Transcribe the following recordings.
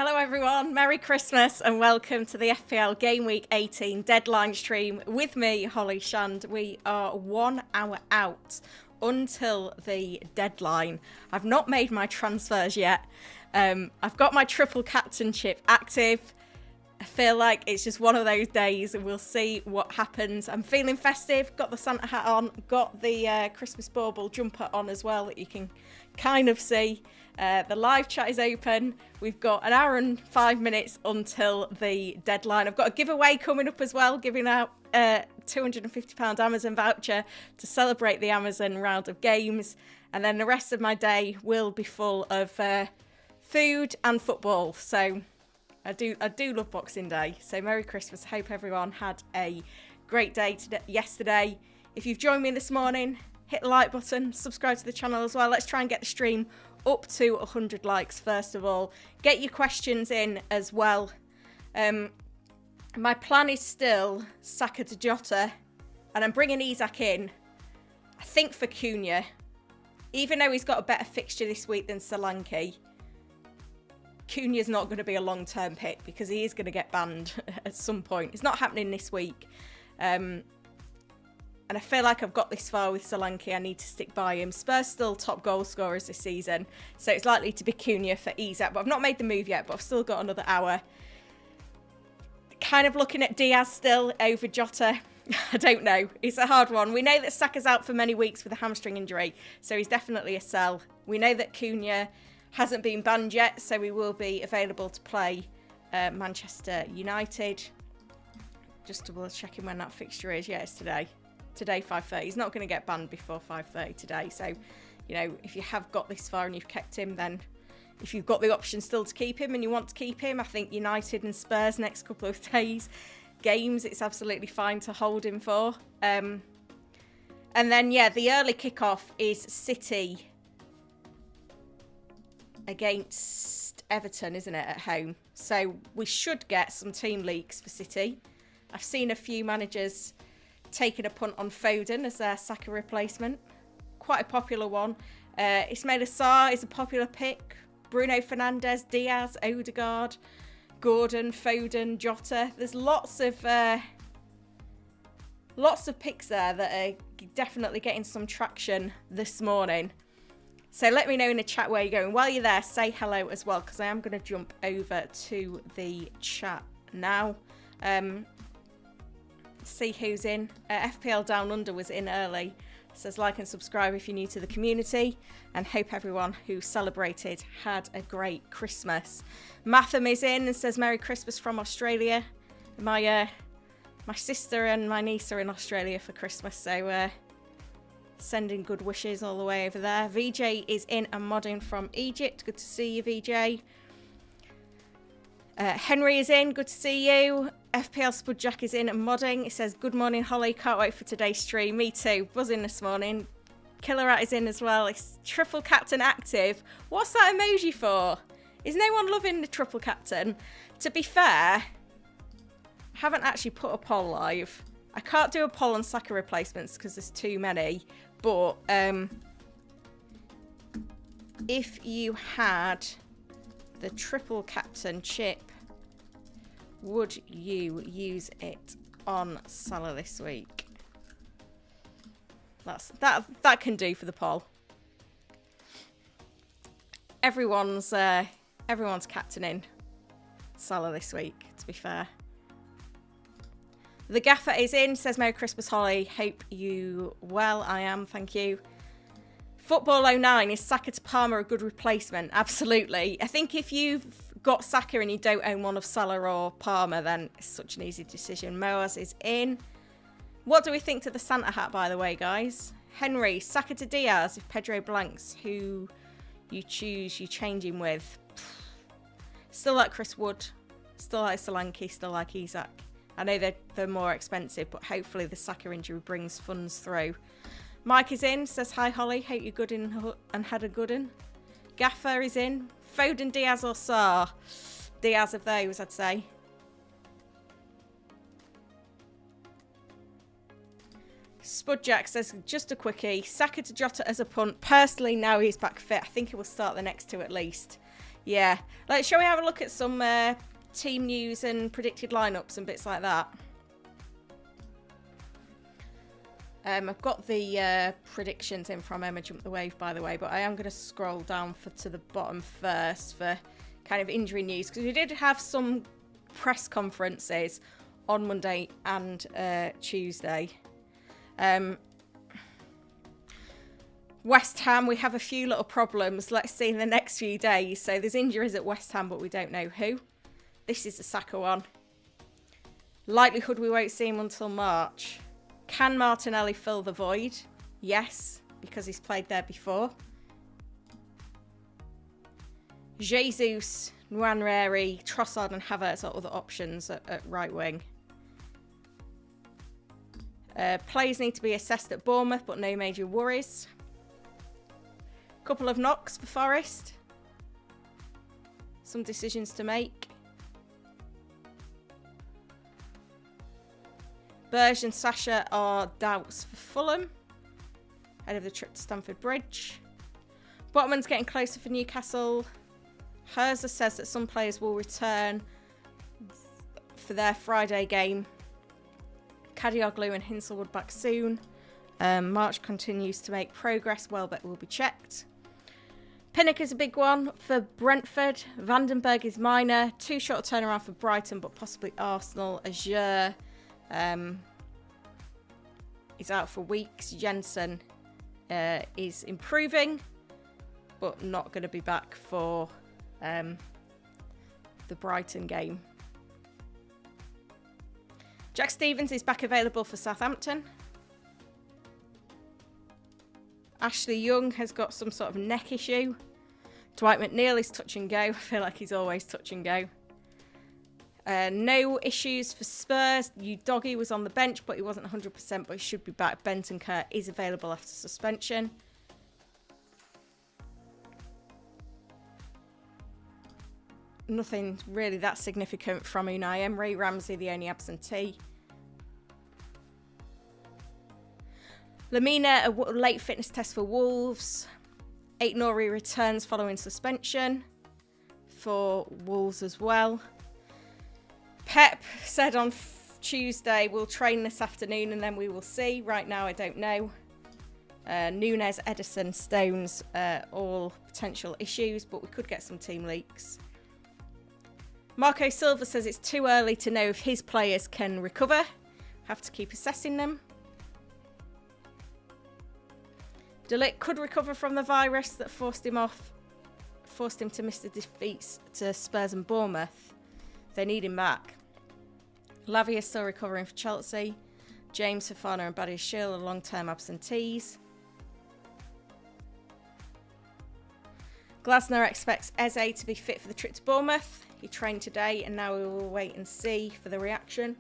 Hello everyone, Merry Christmas and welcome to the FPL Gameweek 18 deadline stream with me, Holly Shand. We are 1 hour out until the deadline. I've not made my transfers yet. I've got my triple captainship active. I feel like it's just one of those days and we'll see what happens. I'm feeling festive, got the Santa hat on, got the Christmas bauble jumper on as well that you can kind of see. The live chat is open. We've got an hour and 5 minutes until the deadline. I've got a giveaway coming up as well, giving out a £250 Amazon voucher to celebrate the Amazon round of games. And then the rest of my day will be full of food and football. So I do love Boxing Day. So Merry Christmas. Hope everyone had a great day yesterday. If you've joined me this morning, hit the like button, subscribe to the channel as well. Let's try and get the stream up to 100 likes first of all. Get your questions in as well. My plan is still Saka to Jota, and I'm bringing Isak in, I think, for Cunha. Even though he's got a better fixture this week than Solanke, Cunha's not going to be a long-term pick because he is going to get banned at some point. It's not happening this week. And I feel like I've got this far with Solanke. I need to stick by him. Spurs still top goal scorers this season, so it's likely to be Cunha for Isak. But I've not made the move yet, but I've still got another hour. Kind of looking at Diaz still over Jota. I don't know. It's a hard one. We know that Saka's out for many weeks with a hamstring injury, so he's definitely a sell. We know that Cunha hasn't been banned yet, so he will be available to play Manchester United. Just double checking when that fixture is. Yeah, it's today. Today, 5:30. He's not going to get banned before 5:30 today. So, you know, if you have got this far and you've kept him, then if you've got the option still to keep him and you want to keep him, I think United and Spurs next couple of games, it's absolutely fine to hold him for. And then, yeah, the early kickoff is City against Everton, isn't it, at home? So we should get some team leaks for City. I've seen a few managers taking a punt on Foden as their Saka replacement. Quite a popular one. Ismaila Sarr is a popular pick. Bruno Fernandes, Diaz, Odegaard, Gordon, Foden, Jota. There's lots of picks there that are definitely getting some traction this morning. So let me know in the chat where you're going. While you're there, say hello as well, because I am going to jump over to the chat now. See who's in. FPL Down Under was in early. Says like and subscribe if you're new to the community, and hope everyone who celebrated had a great Christmas. Matham is in and says Merry Christmas from Australia. My sister and my niece are in Australia for Christmas, so sending good wishes all the way over there. VJ is in and modding from Egypt. Good to see you, VJ. Henry is in. Good to see you. FPL Spudjack is in and modding. It says, good morning, Holly. Can't wait for today's stream. Me too. Buzzing this morning. Killerat is in as well. It's triple captain active. What's that emoji for? Is no one loving the triple captain? To be fair, I haven't actually put a poll live. I can't do a poll on Saka replacements because there's too many. But if you had the triple captain chip, would you use it on Salah this week? That can do for the poll. Everyone's captaining Salah this week, to be fair. The Gaffer is in, says Merry Christmas, Holly. Hope you well. I am, thank you. Football 09, is Saka to Palmer a good replacement? Absolutely. I think if you've got Saka and you don't own one of Salah or Palmer, then it's such an easy decision. Moaz is in. What do we think to the Santa hat, by the way, guys? Henry, Saka to Diaz if Pedro blanks. Who you choose, you change him with. Still like Chris Wood. Still like Solanke. Still like Isak. I know they're more expensive, but hopefully the Saka injury brings funds through. Mike is in, says, hi, Holly. Hope you're good in and had a good one. Gaffer is in. Foden, Diaz or Sarr? Diaz of those, I'd say. Spudjack says, just a quickie. Saka to Jota as a punt. Personally, now he's back fit. I think he will start the next two at least. Yeah. Like, shall we have a look at some team news and predicted lineups and bits like that? I've got the predictions in from Emma Jump the Wave, by the way, but I am going to scroll down to the bottom first for kind of injury news, because we did have some press conferences on Monday and Tuesday. West Ham, we have a few little problems. Let's see in the next few days. So there's injuries at West Ham, but we don't know who. This is the Saka one. Likelihood we won't see him until March. Can Martinelli fill the void? Yes, because he's played there before. Jesus, Nwaneri, Trossard and Havertz are other options at right wing. Players need to be assessed at Bournemouth, but no major worries. Couple of knocks for Forest. Some decisions to make. Berge and Sasha are doubts for Fulham, ahead of the trip to Stamford Bridge. Botman's getting closer for Newcastle. Herzer says that some players will return for their Friday game. Kadioglu and Hinselwood back soon. March continues to make progress. Welbeck will be checked. Pinnock is a big one for Brentford. Vandenberg is minor. Too short a turnaround for Brighton, but possibly Arsenal. Azure is out for weeks. Jensen is improving, but not going to be back for the Brighton game. Jack Stevens is back available for Southampton. Ashley Young has got some sort of neck issue. Dwight McNeil is touch and go. I feel like he's always touch and go. No issues for Spurs. Udogi was on the bench, but he wasn't 100%, but he should be back. Benton Kerr is available after suspension. Nothing really that significant from Unai Emery. Ramsey, the only absentee. Lamina, a late fitness test for Wolves. Aït-Nouri returns following suspension for Wolves as well. Pep said on Tuesday, we'll train this afternoon and then we will see. Right now, I don't know. Nunes, Edison, Stones, all potential issues, but we could get some team leaks. Marco Silva says it's too early to know if his players can recover. Have to keep assessing them. De Ligt could recover from the virus that forced him to miss the defeats to Spurs and Bournemouth. They need him back. Lavia is still recovering for Chelsea. James, Fofana and Badiashile are long-term absentees. Glasner expects Eze to be fit for the trip to Bournemouth. He trained today and now we will wait and see for the reaction.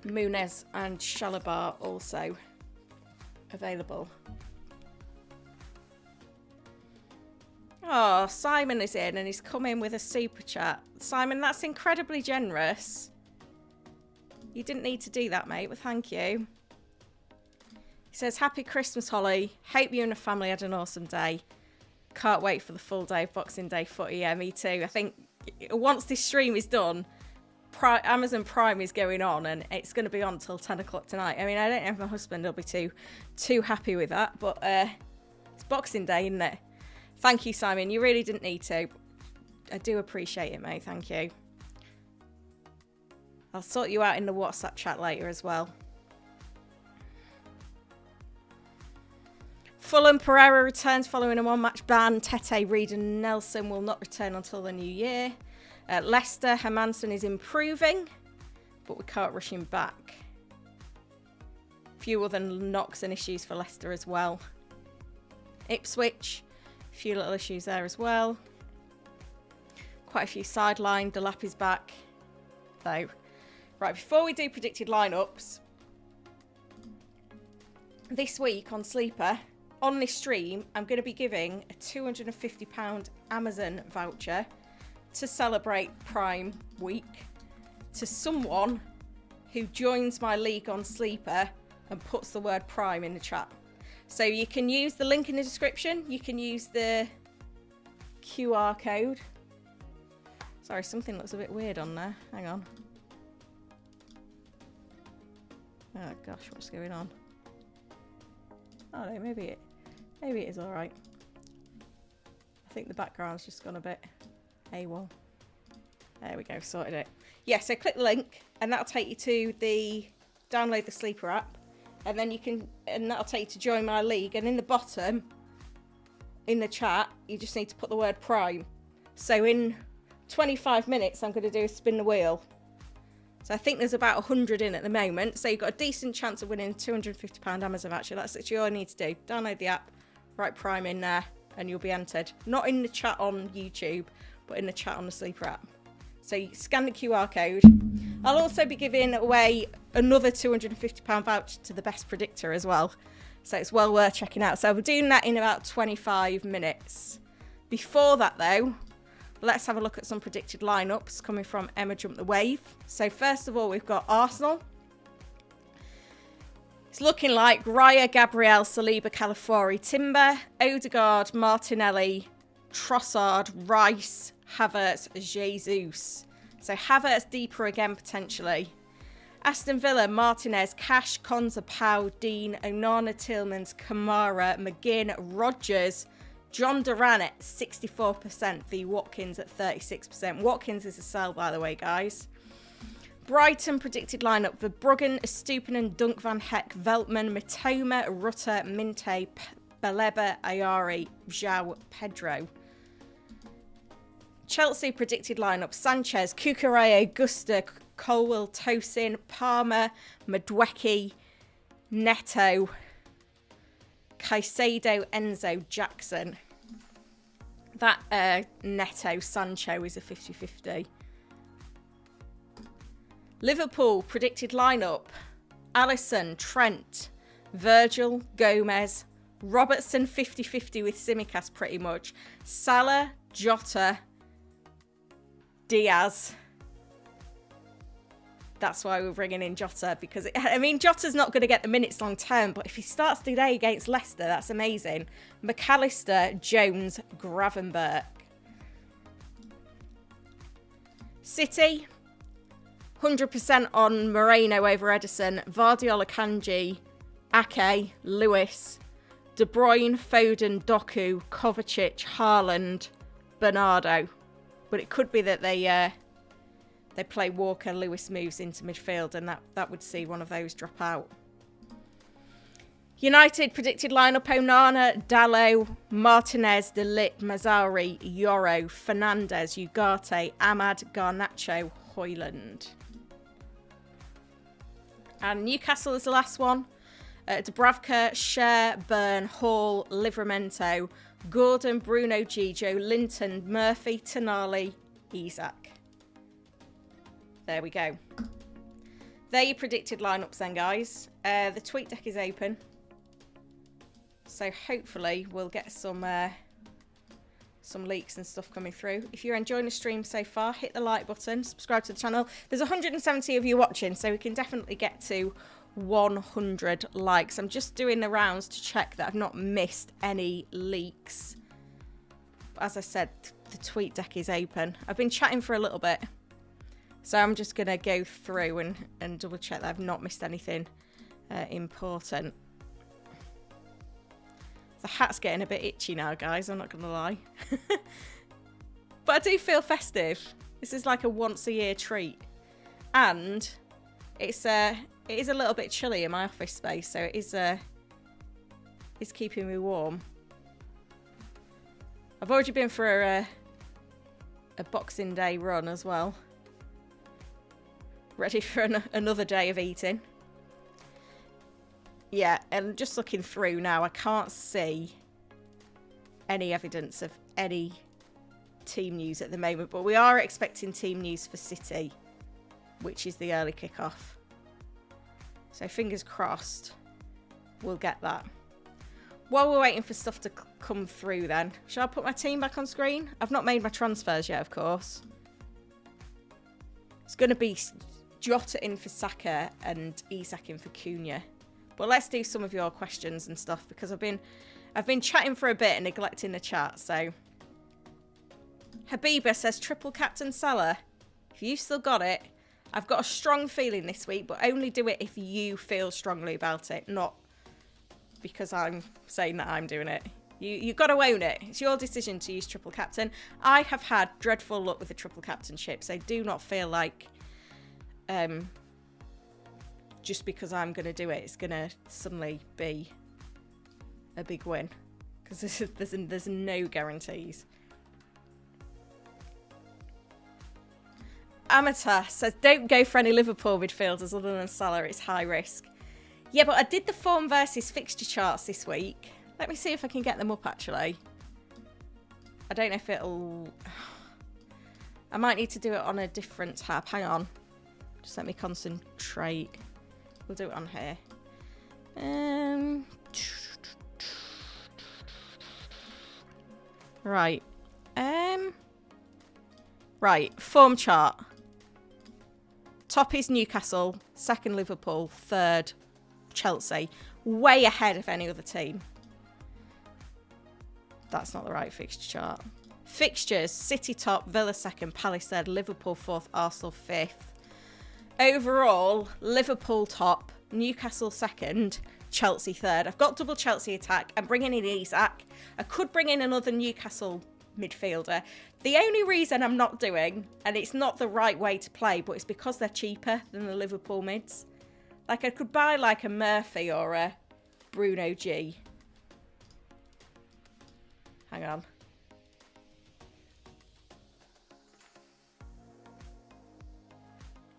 Muniz and Shalabar also available. Oh, Simon is in and he's come in with a super chat. Simon, that's incredibly generous. You didn't need to do that, mate, but thank you. He says, happy Christmas, Holly. Hope you and the family had an awesome day. Can't wait for the full day of Boxing Day footy. Yeah, me too. I think once this stream is done, Amazon Prime is going on and it's going to be on till 10 o'clock tonight. I mean, I don't know if my husband will be too happy with that, but it's Boxing Day, isn't it? Thank you, Simon. You really didn't need to. I do appreciate it, mate. Thank you. I'll sort you out in the WhatsApp chat later as well. Fulham, Pereira returns following a one-match ban. Tete, Reid and Nelson will not return until the new year. Leicester, Hermansen is improving, but we can't rush him back. Few other knocks and issues for Leicester as well. Ipswich, a few little issues there as well. Quite a few sidelined. Delap is back. So, right, before we do predicted lineups, this week on Sleeper, on this stream, I'm going to be giving a £250 Amazon voucher to celebrate Prime Week to someone who joins my league on Sleeper and puts the word Prime in the chat. So you can use the link in the description. You can use the QR code. Sorry, something looks a bit weird on there. Hang on. Oh gosh, what's going on? Oh no, maybe it is all right. I think the background's just gone a bit AWOL. There we go, sorted it. Yeah, so click the link and that'll take you to the download the Sleeper app, and then that'll take you to join my league. And in the bottom, in the chat, you just need to put the word Prime. So in 25 minutes, I'm going to do a spin the wheel. So I think there's about 100 in at the moment. So you've got a decent chance of winning £250 Amazon voucher. That's literally all you need to do. Download the app, write Prime in there, and you'll be entered. Not in the chat on YouTube, but in the chat on the Sleeper app. So you scan the QR code. I'll also be giving away another £250 voucher to the best predictor as well. So it's well worth checking out. So we're doing that in about 25 minutes. Before that though, let's have a look at some predicted lineups coming from Emma Jump the Wave. So first of all, we've got Arsenal. It's looking like Raya, Gabriel, Saliba, Calafiori, Timber, Odegaard, Martinelli, Trossard, Rice, Havertz, Jesus. So Havertz deeper again potentially. Aston Villa, Martinez, Cash, Konza, Pau, Dean, Onana, Tillmans, Kamara, McGinn, Rodgers, John Duran at 64%, v Watkins at 36%. Watkins is a sell, by the way, guys. Brighton predicted lineup: Verbruggen, Estupinan, Dunk van Heck, Veltman, Mitoma, Rutter, Minte, Baleba, Ayari, Zhao, Pedro. Chelsea predicted lineup: Sanchez, Cucurella, Gusta, Colwill, Tosin, Palmer, Madueke, Neto, Caicedo, Enzo, Jackson. That Neto Sancho is a 50-50. Liverpool predicted lineup: Alisson, Trent, Virgil, Gomez, Robertson 50-50 with Tsimikas pretty much, Salah, Jota, Diaz. That's why we're bringing in Jota, because Jota's not going to get the minutes long term, but if he starts today against Leicester, that's amazing. McAllister, Jones, Gravenberch. City, 100% on Moreno over Ederson, Vardy, Akanji, Ake, Lewis, De Bruyne, Foden, Doku, Kovacic, Haaland, Bernardo. But it could be that they play Walker, Lewis moves into midfield, and that would see one of those drop out. United predicted lineup: Onana, Dalot, Martinez, De Ligt, Mazzauri, Yoro, Fernandez, Ugarte, Ahmad, Garnacho, Højlund. And Newcastle is the last one. Dubravka, Cher, Byrne, Hall, Livramento, Gordon, Bruno, Gijo, Linton, Murphy, Tonali, Isak. There we go. There you predicted lineups then, guys. The tweet deck is open. So hopefully we'll get some leaks and stuff coming through. If you're enjoying the stream so far, hit the like button, subscribe to the channel. There's 170 of you watching, so we can definitely get to 100 likes. I'm just doing the rounds to check that I've not missed any leaks. But as I said, the tweet deck is open. I've been chatting for a little bit, so I'm just going to go through and double check that I've not missed anything important. The hat's getting a bit itchy now, guys, I'm not going to lie. But I do feel festive. This is like a once a year treat. And it is a little bit chilly in my office space, so it is keeping me warm. I've already been for a Boxing Day run as well. Ready for another day of eating. Yeah, and just looking through now, I can't see any evidence of any team news at the moment, but we are expecting team news for City, which is the early kickoff. So fingers crossed we'll get that. While we're waiting for stuff to come through then, shall I put my team back on screen? I've not made my transfers yet, of course. It's going to be Jota in for Saka and Isak in for Cunha. But let's do some of your questions and stuff, because I've been chatting for a bit and neglecting the chat. So Habiba says triple captain Salah. If you've still got it, I've got a strong feeling this week, but only do it if you feel strongly about it, not because I'm saying that I'm doing it. You've got to own it. It's your decision to use triple captain. I have had dreadful luck with the triple captainship, so do not feel like just because I'm going to do it, it's going to suddenly be a big win, because there's no guarantees. Amateur says, don't go for any Liverpool midfielders other than Salah. It's high risk. Yeah, but I did the form versus fixture charts this week. Let me see if I can get them up, actually. I don't know if it'll... I might need to do it on a different tab. Hang on. Just let me concentrate. We'll do it on here. Right. Right. Form chart. Top is Newcastle. Second, Liverpool. Third, Chelsea. Way ahead of any other team. That's not the right fixture chart. Fixtures, City top, Villa second, Palace third, Liverpool fourth, Arsenal fifth. Overall, Liverpool top, Newcastle second, Chelsea third. I've got double Chelsea attack. I'm bringing in Isak. I could bring in another Newcastle midfielder. The only reason I'm not doing, and it's not the right way to play, but it's because they're cheaper than the Liverpool mids. Like, I could buy like a Murphy or a Bruno G. Hang on.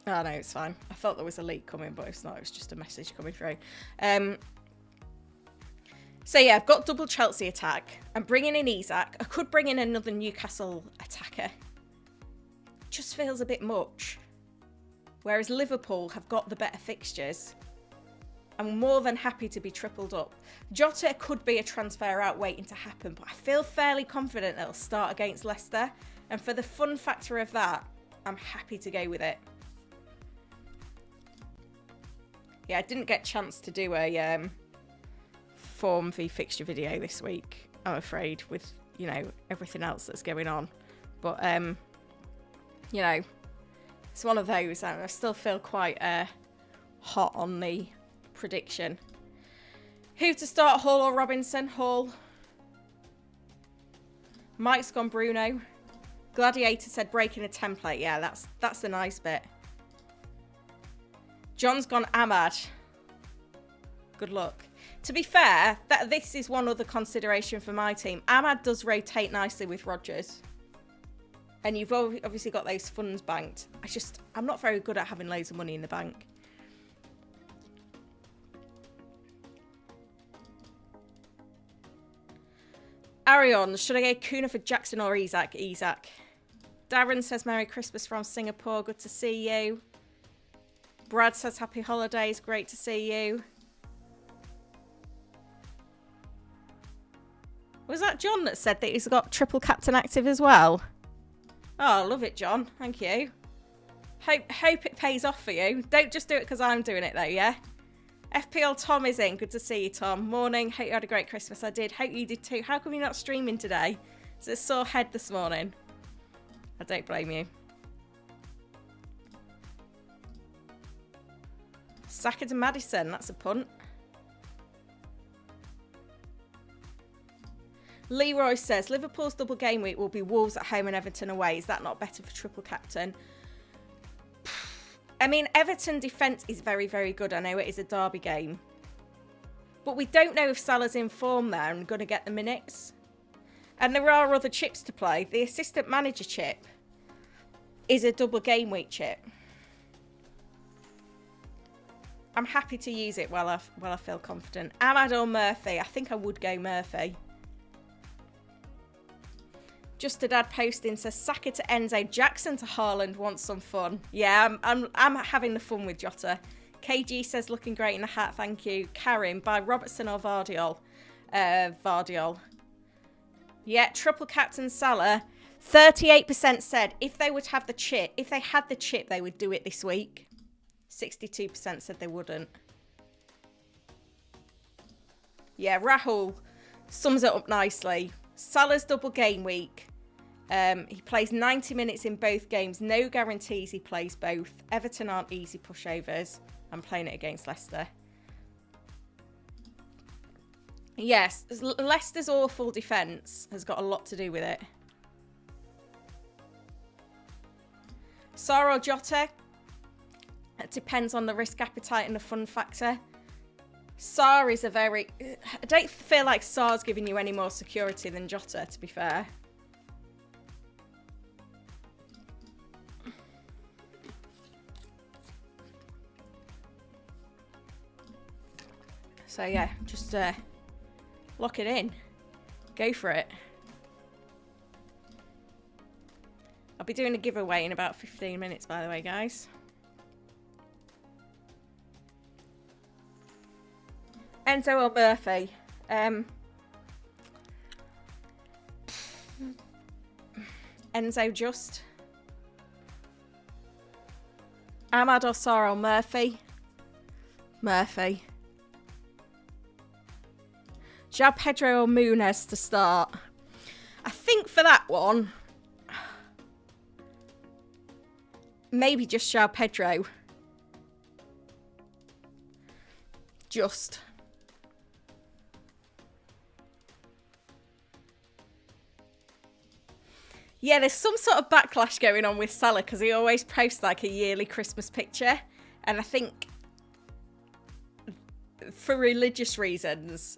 Oh, no, it's fine. I thought there was a leak coming, but it's not. It was just a message coming through. So, yeah, I've got double Chelsea attack. I'm bringing in Isak. I could bring in another Newcastle attacker. Just feels a bit much. Whereas Liverpool have got the better fixtures. I'm more than happy to be tripled up. Jota could be a transfer out waiting to happen, but I feel fairly confident it'll start against Leicester. And for the fun factor of that, I'm happy to go with it. Yeah, I didn't get a chance to do a form v fixture video this week, I'm afraid, with, you know, everything else that's going on. But, you know, it's one of those. I still feel quite hot on the prediction. Who to start, Hall or Robinson? Hall. Mike's gone Bruno. Gladiator said breaking a template. Yeah, that's the nice bit. John's gone Ahmad. Good luck. To be fair, this is one other consideration for my team. Ahmad does rotate nicely with Rodgers. And you've obviously got those funds banked. I'm not very good at having loads of money in the bank. Arion, should I go Kuna for Jackson or Isak? Isak. Darren says Merry Christmas from Singapore. Good to see you. Brad says Happy Holidays. Great to see you. Was that John that said that he's got triple captain active as well? Oh, love it, John. Thank you. Hope it pays off for you. Don't just do it because I'm doing it, though, yeah? FPL Tom is in. Good to see you, Tom. Morning. Hope you had a great Christmas. I did. Hope you did too. How come you're not streaming today? Is it a sore head this morning? I don't blame you. Saka to Maddison. That's a punt. Leroy says, Liverpool's double game week will be Wolves at home and Everton away. Is that not better for triple captain? I mean, Everton defence is very, very good. I know it is a derby game. But we don't know if Salah's in form there and going to get the minutes. And there are other chips to play. The assistant manager chip is a double game week chip. I'm happy to use it while I feel confident. Ahmad or Murphy? I think I would go Murphy. Just a dad posting says Saka to Enzo, Jackson to Haaland. Wants some fun. Yeah, I'm having the fun with Jota. KG says looking great in the hat. Thank you. Karim, by Robertson or Vardiol? Vardiol. Yeah, triple captain Salah. 38% said if they would have the chip, if they had the chip, they would do it this week. 62% said they wouldn't. Yeah, Rahul sums it up nicely. Salah's double game week. He plays 90 minutes in both games. No guarantees he plays both. Everton aren't easy pushovers. I'm playing it against Leicester. Yes, Leicester's awful defence has got a lot to do with it. Sarr or Jota? It depends on the risk appetite and the fun factor. Sarr is a very... I don't feel like Sarr's giving you any more security than Jota, to be fair. So yeah, just lock it in. Go for it. I'll be doing a giveaway in about 15 minutes, by the way, guys. Enzo or Murphy? Enzo just. Ahmad or Sarr or Murphy? Murphy. João Pedro or Muniz to start? I think for that one, maybe just João Pedro. Just. Yeah, there's some sort of backlash going on with Salah because he always posts like a yearly Christmas picture. And I think for religious reasons,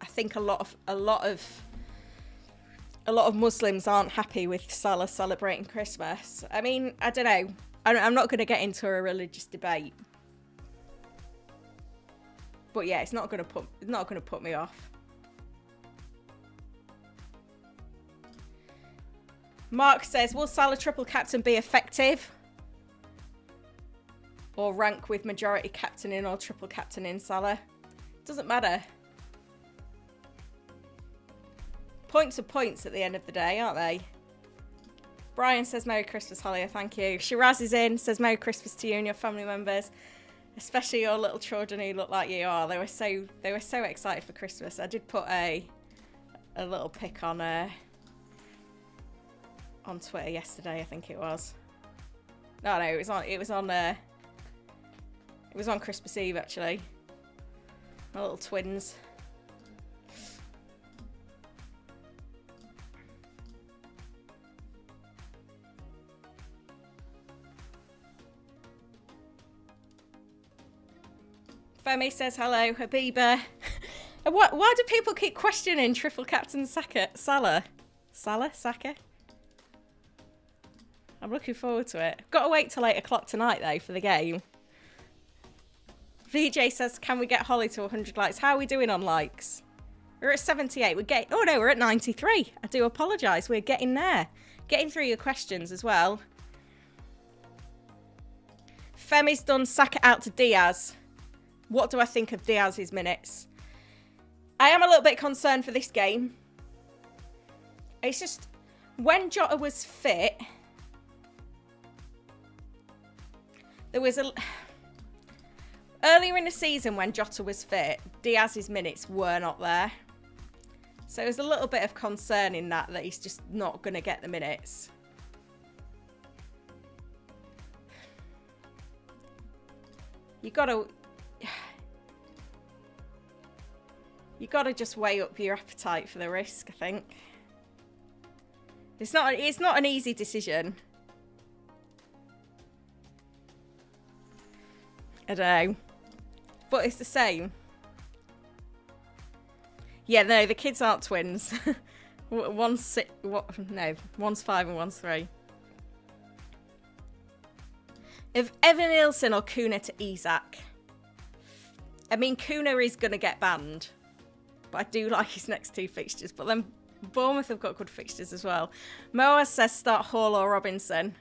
I think a lot of Muslims aren't happy with Salah celebrating Christmas. I mean, I don't know. I'm not going to get into a religious debate. But yeah, it's not going to put me off. Mark says, will Salah triple captain be effective? Or rank with majority captaining or triple captaining Salah? Doesn't matter. Points are points at the end of the day, aren't they? Brian says, Merry Christmas, Holly. Thank you. Shiraz is in, says, Merry Christmas to you and your family members. Especially your little children who look like you are. They were so excited for Christmas. I did put a little pic on Twitter yesterday, I think it was. No, it was on Christmas Eve actually. My little twins. Femi says hello, Habiba. Why do people keep questioning triple captain Salah? Saka? I'm looking forward to it. Got to wait till 8 o'clock tonight, though, for the game. VJ says, can we get Holly to 100 likes? How are we doing on likes? We're at 78. We're at 93. I do apologise. We're getting there. Getting through your questions as well. Femi's done Saka out to Diaz. What do I think of Diaz's minutes? I am a little bit concerned for this game. It's just, when Jota was fit... There was earlier in the season when Jota was fit, Diaz's minutes were not there. So there's a little bit of concern in that he's just not going to get the minutes. You gotta just weigh up your appetite for the risk, I think. It's not an easy decision. I don't know. But it's the same. Yeah, no, the kids aren't twins. One's 5 and one's 3. If Evan Nielsen or Kuna to Isak. I mean, Kuna is going to get banned. But I do like his next 2 fixtures. But then Bournemouth have got good fixtures as well. Moa says start Hall or Robinson.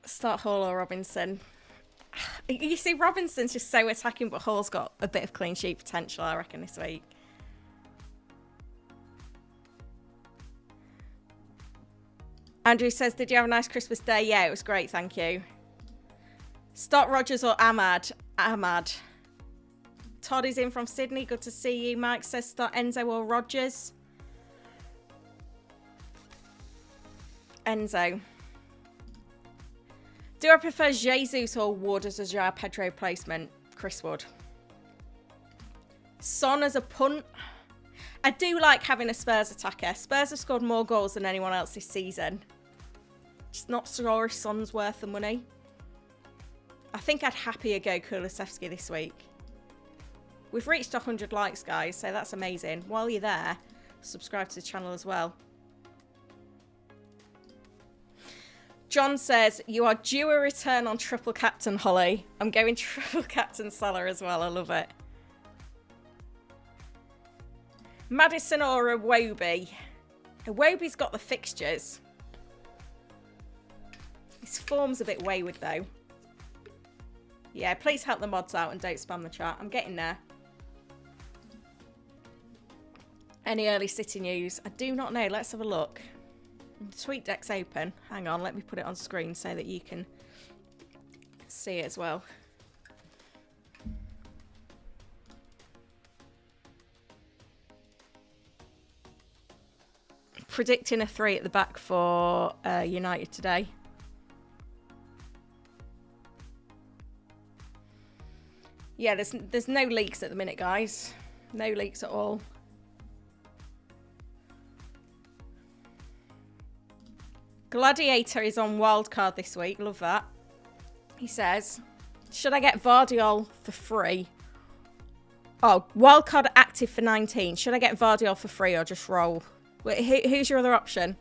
Start Hall or Robinson. You see, Robinson's just so attacking, but Hall's got a bit of clean sheet potential, I reckon, this week. Andrew says, did you have a nice Christmas day? Yeah, it was great, thank you. Start Rogers or Ahmad? Ahmad. Todd is in from Sydney. Good to see you. Mike says start Enzo or Rogers. Enzo. Do I prefer Jesus or Wood as a João Pedro replacement? Chris Wood. Son as a punt. I do like having a Spurs attacker. Spurs have scored more goals than anyone else this season. Just not sure if Son's worth the money. I think I'd happier go Kulusevski this week. We've reached 100 likes, guys, so that's amazing. While you're there, subscribe to the channel as well. John says, you are due a return on triple captain, Holly. I'm going triple captain Salah as well. I love it. Maddison or Iwobi? Iwobi's got the fixtures. His form's a bit wayward, though. Yeah, please help the mods out and don't spam the chat. I'm getting there. Any early City news? I do not know. Let's have a look. TweetDeck's open. Hang on, let me put it on screen so that you can see it as well. Predicting a 3 at the back for United today. Yeah, there's no leaks at the minute, guys. No leaks at all. Gladiator is on wildcard this week. Love that. He says, should I get Vardiol for free? Oh, wildcard active for 19. Should I get Vardiol for free or just roll? Wait, who's your other option?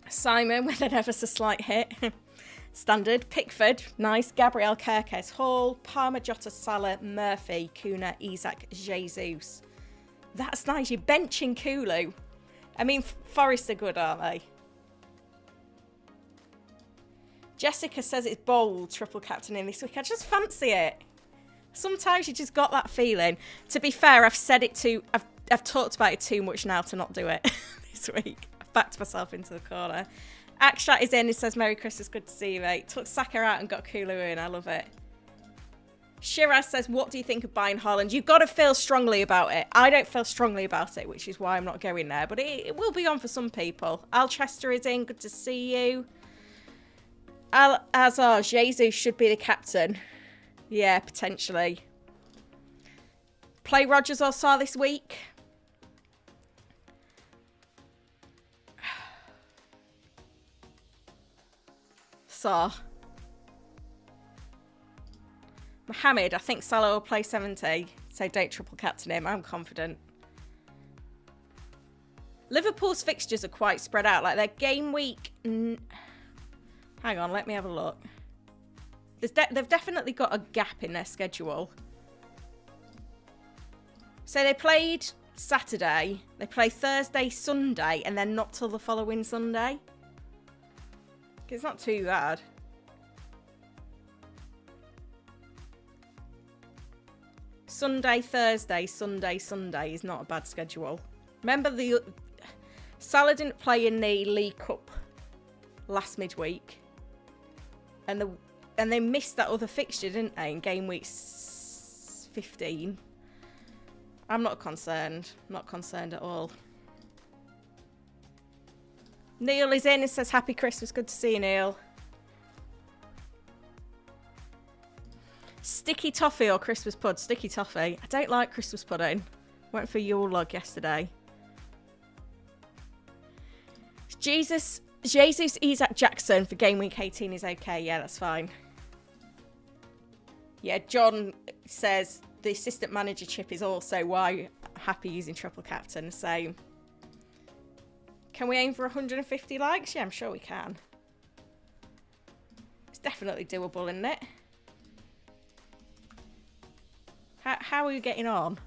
Simon with an ever so slight hit. Standard. Pickford. Nice. Gabriel Kirkes. Hall. Palmer, Jota, Salah, Murphy, Kuna, Isak, Jesus. That's nice. You're benching Kulu. I mean, Forest are good, aren't they? Jessica says it's bold, triple captaining this week. I just fancy it. Sometimes you just got that feeling. To be fair, I've said it too... I've talked about it too much now to not do it this week. I've backed myself into the corner. Akshat is in. He says, Merry Christmas. Good to see you, mate. Took Saka out and got Kulu in. I love it. Shiraz says, what do you think of buying Haaland? You've got to feel strongly about it. I don't feel strongly about it, which is why I'm not going there. But it will be on for some people. Alchester is in. Good to see you. Al-Azhar, Jesus should be the captain. Yeah, potentially. Play Rogers or Sarr this week? Sarr. Mohamed, I think Salah will play 70, so don't triple captain him. I'm confident. Liverpool's fixtures are quite spread out. Like their game week... Hang on, let me have a look. They've definitely got a gap in their schedule. So they played Saturday, they play Thursday, Sunday, and then not till the following Sunday. It's not too bad. Sunday, Thursday, Sunday, Sunday is not a bad schedule. Remember, Salah didn't play in the League Cup last midweek, and they missed that other fixture, didn't they, in game week 15? I'm not concerned. Not concerned at all. Neil is in and says, Happy Christmas. Good to see you, Neil. Sticky toffee or Christmas pud? Sticky toffee. I don't like Christmas pudding. Went for Yule log yesterday. Jesus Isak Jackson for game week 18 is okay. Yeah, that's fine. Yeah, John says the assistant manager chip is also why I'm happy using triple captain. So, can we aim for 150 likes? Yeah, I'm sure we can. It's definitely doable, isn't it? How are we getting on?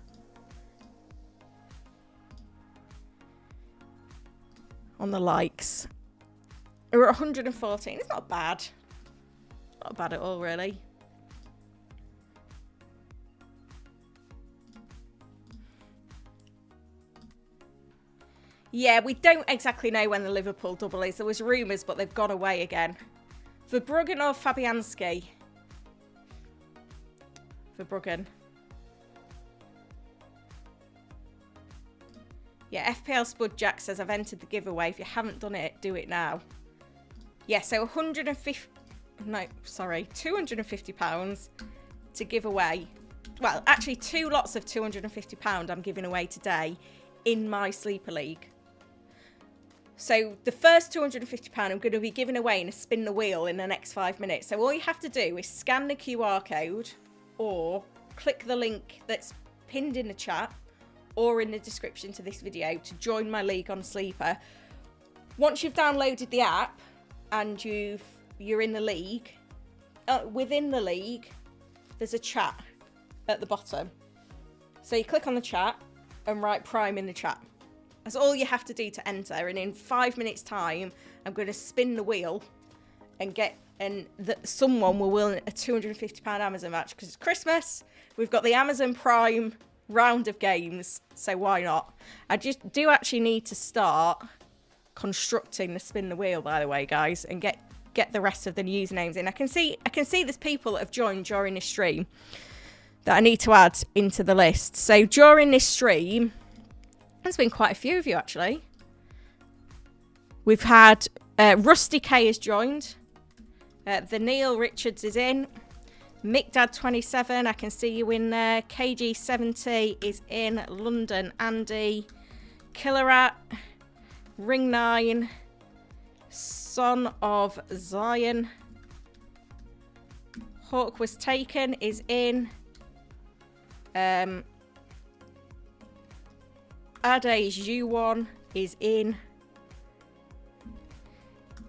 On the likes. We're at 114. It's not bad. Not bad at all, really. Yeah, we don't exactly know when the Liverpool double is. There was rumours, but they've gone away again. Verbruggen or Fabianski? Verbruggen. Yeah, FPL Spud Jack says I've entered the giveaway. If you haven't done it, do it now. Yeah, so £250 to give away. Well, actually 2 lots of £250 I'm giving away today in my Sleeper League. So the first £250 I'm going to be giving away in a spin the wheel in the next 5 minutes. So all you have to do is scan the QR code or click the link that's pinned in the chat or in the description to this video to join my league on Sleeper. Once you've downloaded the app and you're in the league, within the league, there's a chat at the bottom. So you click on the chat and write Prime in the chat. That's all you have to do to enter. And in 5 minutes time, I'm going to spin the wheel and someone will win a £250 Amazon voucher because it's Christmas. We've got the Amazon Prime round of games, so why not? I just do actually need to start constructing the spin the wheel, by the way, guys, and get the rest of the usernames in. I can see there's people that have joined during this stream that I need to add into the list. So during this stream, there's been quite a few of you actually. We've had Rusty K has joined. The Neil Richards is in. MickDad27, I can see you in there. KG70 is in. London Andy. Killerat. Ring9. Son of Zion. Hawk was taken is in. Ada's U1 is in.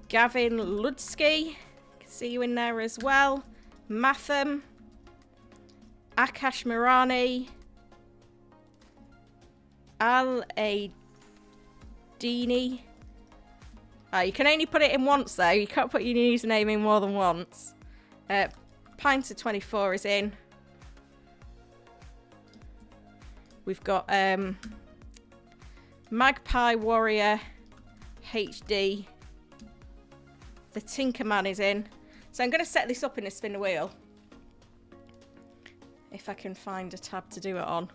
Gavin Ludsky, can see you in there as well. Matham, Akash Mirani, Al Adini. You can only put it in once though. You can't put your username in more than once. Pinter24 is in. We've got Magpie Warrior HD. The Tinkerman is in. So I'm going to set this up in a spin the wheel. If I can find a tab to do it on.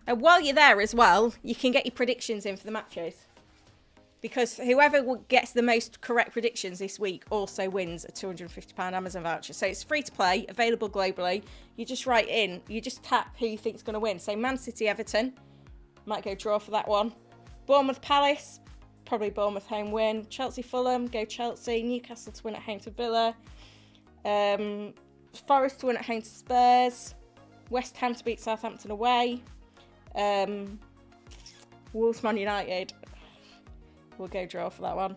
And while you're there as well, you can get your predictions in for the matches. Because whoever gets the most correct predictions this week also wins a £250 Amazon voucher. So it's free to play, available globally. You just write in, you just tap who you think's going to win. So Man City Everton, might go draw for that one. Bournemouth Palace, probably Bournemouth home win. Chelsea Fulham, go Chelsea. Newcastle to win at home to Villa. Forest to win at home to Spurs. West Ham to beat Southampton away. Wolves Man United. We'll go draw for that one.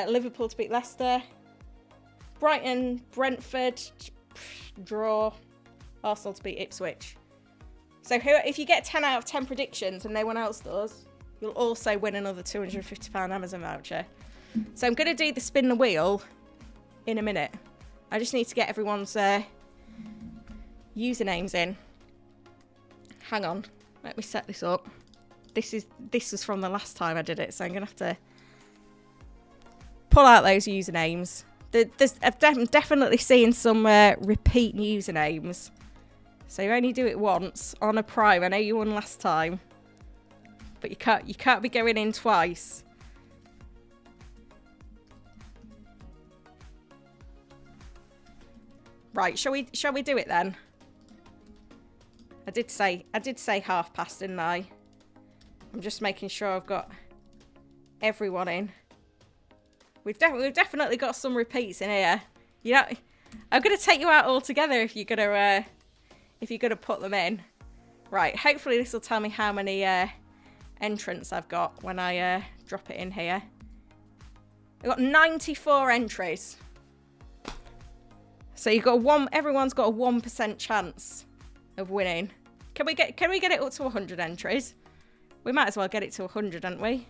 Liverpool to beat Leicester. Brighton, Brentford, draw. Arsenal to beat Ipswich. So if you get 10 out of 10 predictions and no one else does, you'll also win another £250 Amazon voucher. So I'm going to do the spin the wheel in a minute. I just need to get everyone's usernames in. Hang on. Let me set this up. This was from the last time I did it, so I'm going to have to pull out those usernames. I'm definitely seeing some repeat usernames. So you only do it once on a Prime. I know you won last time, but you can't be going in twice. Right, shall we do it then? I did say 1:30, didn't I? I'm just making sure I've got everyone in. We've definitely got some repeats in here. You know, I'm gonna take you out all together if you're gonna put them in. Right. Hopefully this will tell me how many entrants I've got when I drop it in here. I've got 94 entries. So everyone's got a 1% chance of winning. Can we get it up to 100 entries? We might as well get it to 100, haven't we?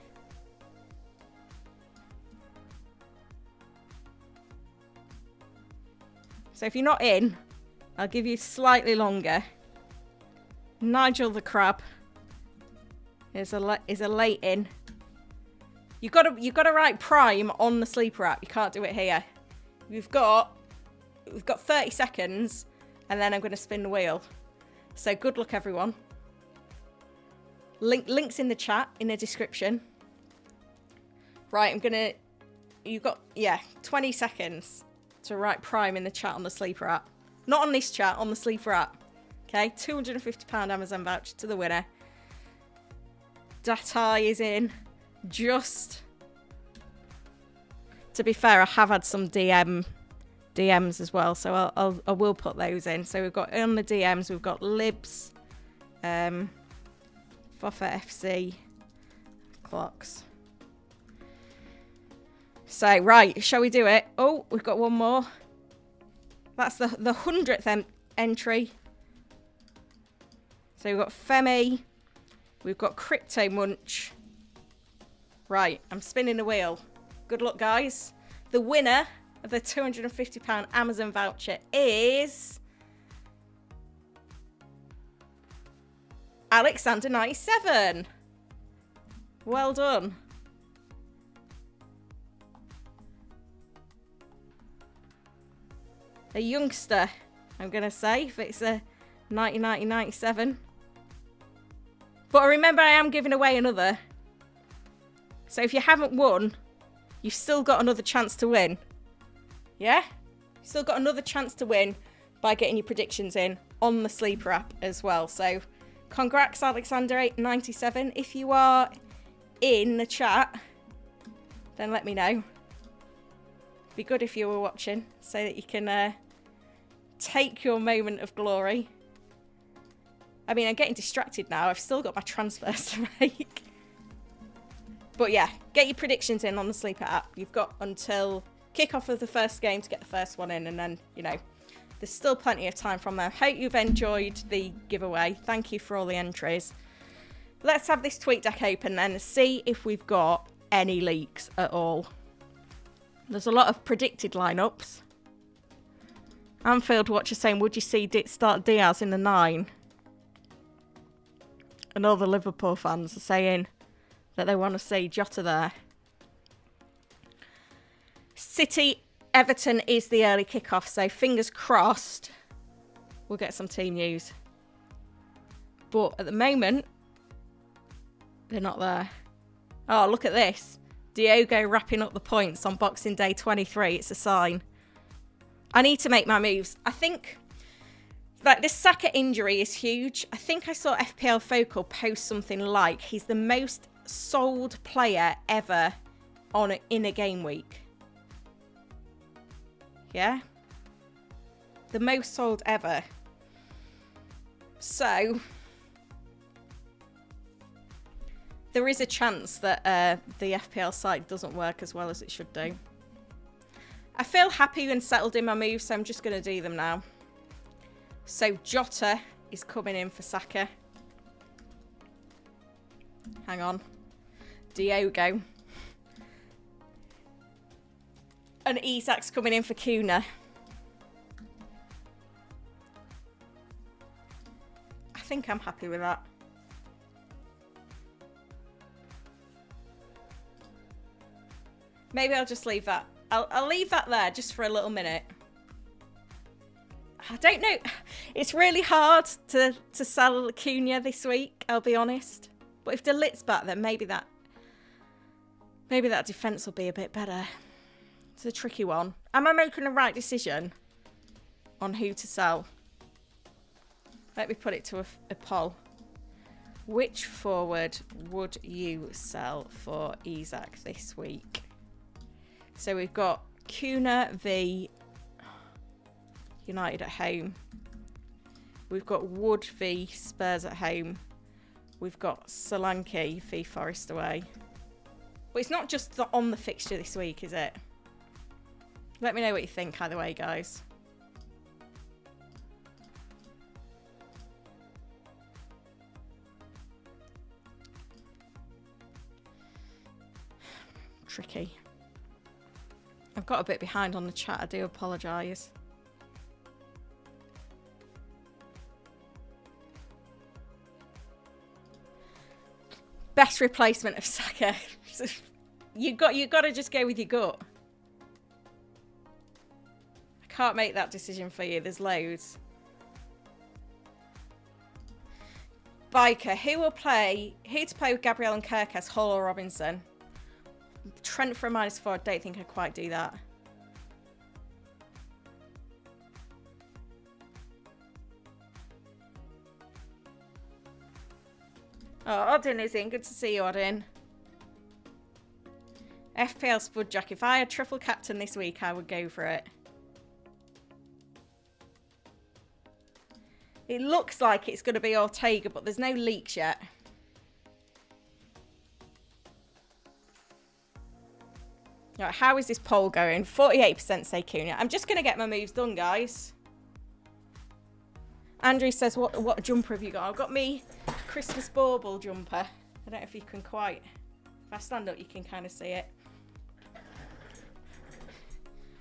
So if you're not in, I'll give you slightly longer. Nigel the Crab is a late in. You've got to write prime on the sleeper app. You can't do it here. We've got 30 seconds, and then I'm going to spin the wheel. So good luck, everyone. Links in the chat, in the description. Right, you've got, 20 seconds to write prime in the chat on the sleeper app. Not on this chat, on the sleeper app. Okay, £250 Amazon voucher to the winner. Data is in. Just to be fair, I have had some DMs as well, so I will put those in. So we've got on the DMs, we've got Libs, Foffa FC, Clocks. So right, shall we do it? Oh, we've got one more. That's the 100th entry. So we've got Femi, we've got Crypto Munch. Right, I'm spinning the wheel. Good luck, guys. The winner of the £250 Amazon voucher is Alexander97. Well done. A youngster, I'm going to say, if it's a 1997. But remember, I am giving away another. So if you haven't won, you've still got another chance to win. Yeah? You've still got another chance to win by getting your predictions in on the sleeper app as well. So congrats, Alexander97. If you are in the chat, then let me know. It'd be good if you were watching so that you can take your moment of glory. I mean, I'm getting distracted now. I've still got my transfers to make. But yeah, get your predictions in on the sleeper app. You've got until kickoff of the first game to get the first one in, and then, there's still plenty of time from there. Hope you've enjoyed the giveaway. Thank you for all the entries. Let's have this tweet deck open then and see if we've got any leaks at all. There's a lot of predicted lineups. Anfield Watcher saying, would you see start Diaz in the 9? And all the Liverpool fans are saying that they want to see Jota there. City Everton is the early kickoff, so fingers crossed we'll get some team news. But at the moment, they're not there. Oh, look at this. Diogo wrapping up the points on Boxing Day 23. It's a sign. I need to make my moves. I think this Saka injury is huge. I think I saw FPL Focal post something like he's the most sold player ever in a game week. Yeah? The most sold ever. So there is a chance that the FPL site doesn't work as well as it should do. I feel happy and settled in my moves, so I'm just going to do them now. So Jota is coming in for Saka. Hang on. Diogo. And Isak's coming in for Kuna. I think I'm happy with that. Maybe I'll just leave that. I'll leave that there just for a little minute. I don't know. It's really hard to sell Cunha this week, I'll be honest. But if De Ligt's back, then maybe that defence will be a bit better. It's a tricky one. Am I making the right decision on who to sell? Let me put it to a poll. Which forward would you sell for Isak this week? So we've got Kuna v United at home. We've got Wood v Spurs at home. We've got Solanke v Forest away. But it's not just on the fixture this week, is it? Let me know what you think either way, guys. Tricky. I've got a bit behind on the chat. I do apologise. Best replacement of Saka. You got to just go with your gut. I can't make that decision for you. There's loads. Biker, who to play with Gabriel and Kirkes, Hull or Robinson? Trent for a -4. I don't think I'd quite do that. Oh, Odin is in. Good to see you, Odin. FPL Spudjack. If I had triple captain this week, I would go for it. It looks like it's going to be Ortega, but there's no leaks yet. Right, how is this poll going? 48% say Cunha. I'm just going to get my moves done, guys. Andrew says, what jumper have you got? I've got me Christmas bauble jumper. I don't know if you can quite... If I stand up, you can kind of see it.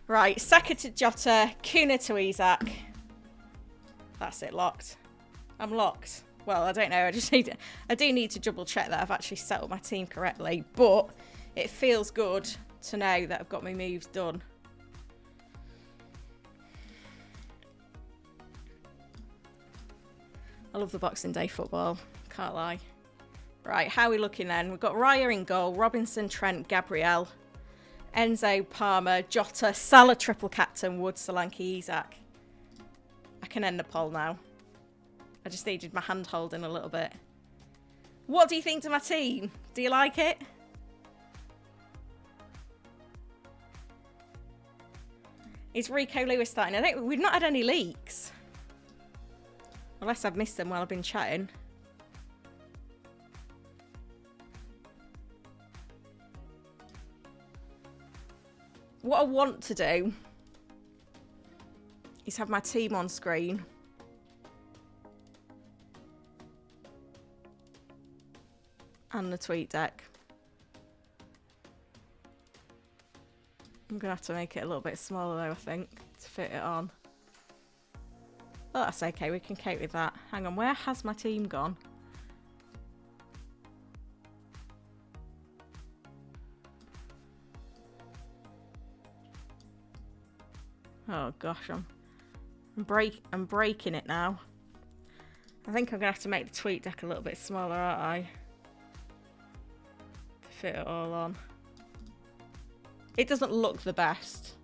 Right, Saka to Jota, Cunha to Isak. That's it, locked. I'm locked. Well, I don't know. I do need to double check that I've actually set up my team correctly, but it feels good to know that I've got my moves done. I love the Boxing Day football. Can't lie. Right, how are we looking then? We've got Raya in goal, Robinson, Trent, Gabriel, Enzo, Palmer, Jota, Salah triple captain, Wood, Solanke, Isak. I can end the poll now. I just needed my hand holding a little bit. What do you think to my team? Do you like it? Is Rico Lewis starting? We've not had any leaks. Unless I've missed them while I've been chatting. What I want to do is have my team on screen. And the tweet deck. I'm going to have to make it a little bit smaller though, I think, to fit it on. Oh, that's okay, we can cope with that. Hang on, where has my team gone? Oh gosh, I'm breaking it now. I think I'm gonna have to make the tweet deck a little bit smaller, aren't I? To fit it all on. It doesn't look the best.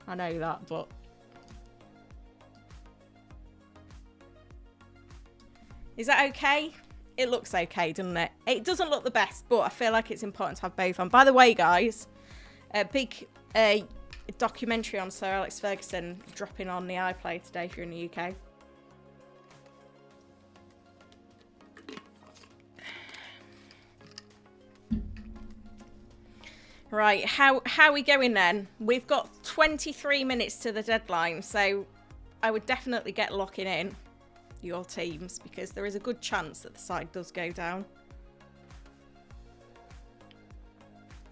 I know that, but is that okay? It looks okay, doesn't it? It doesn't look the best, but I feel like it's important to have both on. By the way, guys, a big documentary on Sir Alex Ferguson dropping on the iPlayer today if you're in the UK. Right, how are we going then? We've got 23 minutes to the deadline, so I would definitely get locking in your teams because there is a good chance that the side does go down.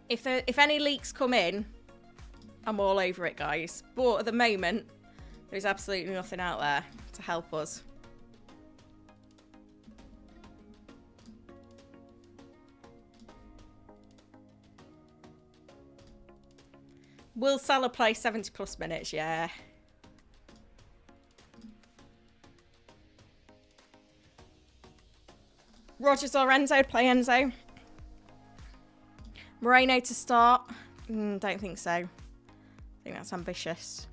If any leaks come in, I'm all over it, guys. But at the moment, there's absolutely nothing out there to help us. Will Salah play 70 plus minutes? Yeah. Rodgers or Enzo? Play Enzo. Moreno to start? Don't think so. I think that's ambitious.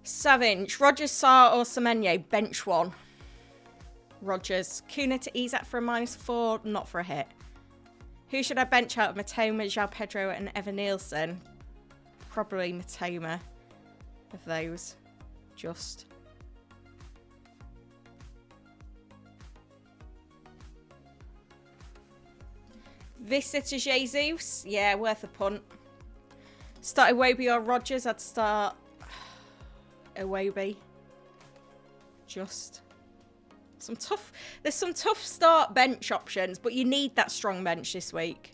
Savage. Rodgers, Sarr or Semenyo? Bench one. Rodgers. Cunha to Isak for a -4, not for a hit. Who should I bench out of Matoma, João Pedro and Evan Nielsen? Probably Matoma of those. Just. Vista to Jesus. Yeah, worth a punt. Start Iwobi or Rodgers. I'd start Iwobi. Just. There's some tough start bench options, but you need that strong bench this week.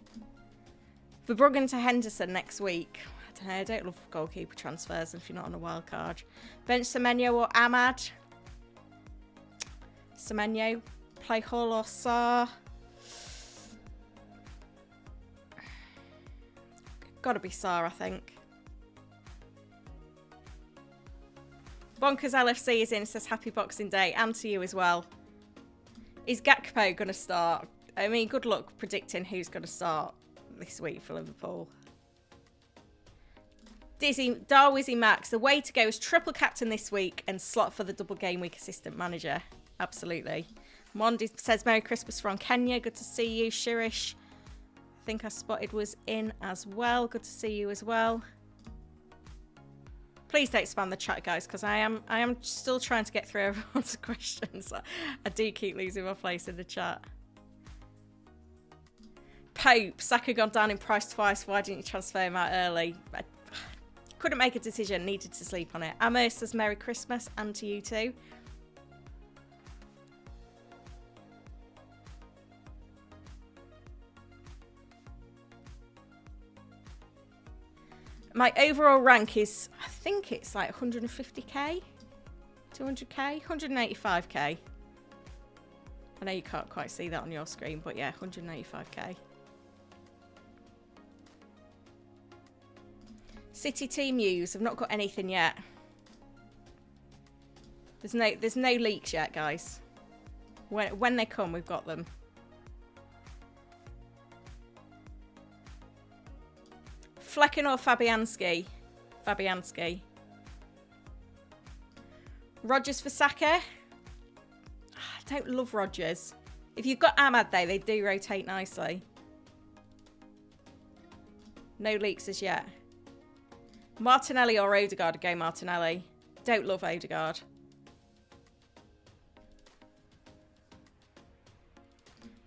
Verbruggen to Henderson next week. I don't know, I don't love goalkeeper transfers if you're not on a wild card. Bench Semenyo or Ahmad. Semenyo, play Hull or Sarr. Gotta be Sarr, I think. Bonkers LFC is in, says happy Boxing Day, and to you as well. Is Gakpo going to start? I mean, good luck predicting who's going to start this week for Liverpool. Darwizzy Max, the way to go is triple captain this week and slot for the double game week assistant manager. Absolutely. Mondi says Merry Christmas from Kenya. Good to see you. Shirish, I think I spotted was in as well. Good to see you as well. Please don't spam the chat, guys, because I am still trying to get through everyone's questions. I do keep losing my place in the chat. Pope, Saka gone down in price twice. Why didn't you transfer him out early? I couldn't make a decision. Needed to sleep on it. Amos says Merry Christmas, and to you too. My overall rank is, I think it's like 150k, 200k, 185k. I know you can't quite see that on your screen, but yeah, 185k. City team news. I've not got anything yet. There's no leaks yet, guys. When they come, we've got them. Flecken or Fabianski? Fabianski. Rodgers for Saka? I don't love Rodgers. If you've got Ahmad, though, they do rotate nicely. No leaks as yet. Martinelli or Odegaard? Go Martinelli. Don't love Odegaard.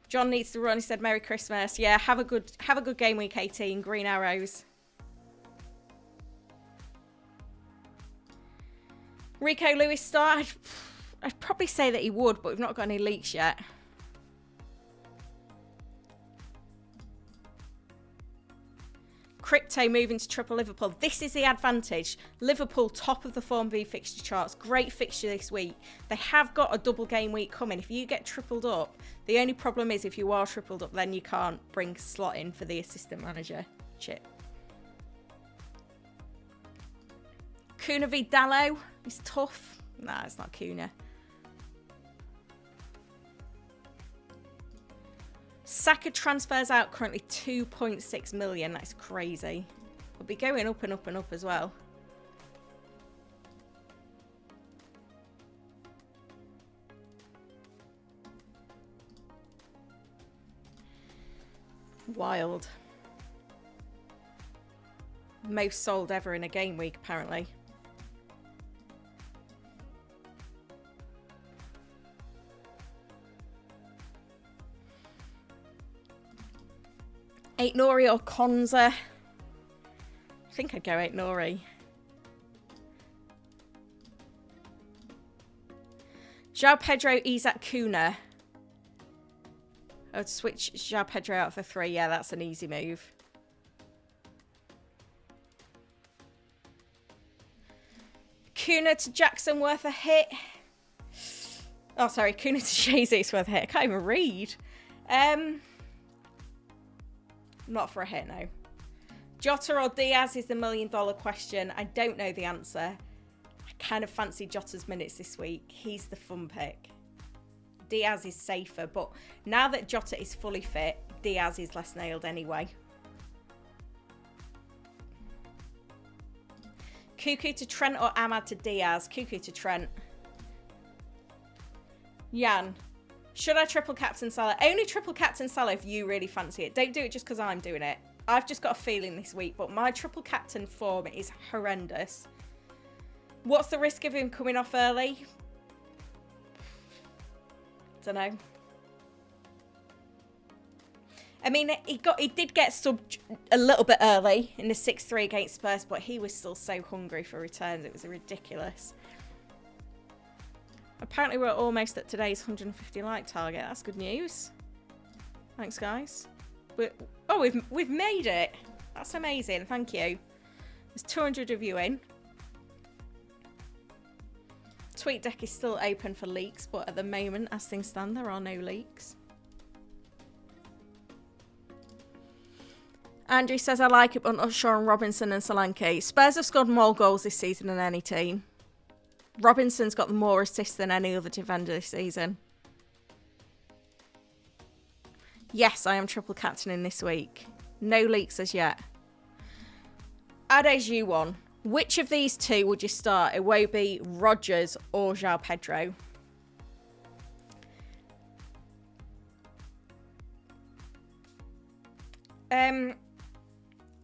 John needs to run. He said Merry Christmas. Yeah, have a good game week 18. Green arrows. Rico Lewis start? I'd probably say that he would, but we've not got any leaks yet. Crypto moving to triple Liverpool. This is the advantage. Liverpool, top of the Form V fixture charts. Great fixture this week. They have got a double game week coming. If you get tripled up, the only problem is if you are tripled up, then you can't bring slot in for the assistant manager chip. Kuna v Dallo is tough. Nah, it's not Kuna. Saka transfers out currently 2.6 million. That's crazy. We'll be going up and up and up as well. Wild. Most sold ever in a game week, apparently. Eight Nori or Konza? I think I'd go Eight Nori. João Pedro, Isaac, Kuna. I would switch João Pedro out for 3. Yeah, that's an easy move. Kuna to Jackson worth a hit. Oh, sorry. Kuna to Jesus worth a hit. I can't even read. Not for a hit, no. Jota or Diaz is the $1 million question. I don't know the answer. I kind of fancy Jota's minutes this week. He's the fun pick. Diaz is safer, but now that Jota is fully fit, Diaz is less nailed anyway. Cuckoo to Trent or Ahmad to Diaz? Cuckoo to Trent. Jan. Should I triple captain Salah? Only triple captain Salah if you really fancy it. Don't do it just because I'm doing it. I've just got a feeling this week, but my triple captain form is horrendous. What's the risk of him coming off early? Don't know. I mean, he did get subbed a little bit early in the 6-3 against Spurs, but he was still so hungry for returns. It was ridiculous. Apparently we're almost at today's 150 like target. That's good news. Thanks, guys. We've made it. That's amazing. Thank you. There's 200 of you in. tweet deck is still open for leaks, but at the moment, as things stand, there are no leaks. Andrew says, I like it, but not sure on Robinson and Solanke. Spurs have scored more goals this season than any team. Robinson's got more assists than any other defender this season. Yes, I am triple captaining this week. No leaks as yet. Ades U1. Which of these two would you start? Iwobi, Rodgers, or João Pedro?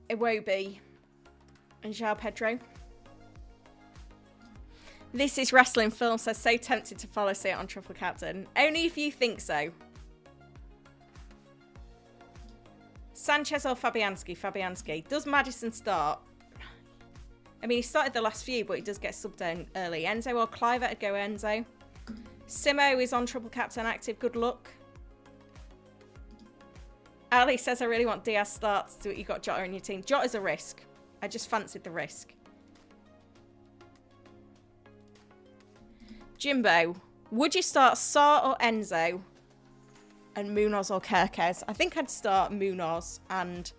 Iwobi and João Pedro. This is Wrestling Film says, so tempted to follow suit on Triple Captain. Only if you think so. Sanchez or Fabianski? Fabianski. Does Maddison start? I mean, he started the last few, but he does get subbed in early. Enzo or Clive? I'd go Enzo. Simo is on Triple Captain active. Good luck. Ali says, I really want Diaz starts. So you got Jota in your team. Jota's a risk. I just fancied the risk. Jimbo, would you start Sarr or Enzo? And Munoz or Kerkez? I think I'd start Munoz and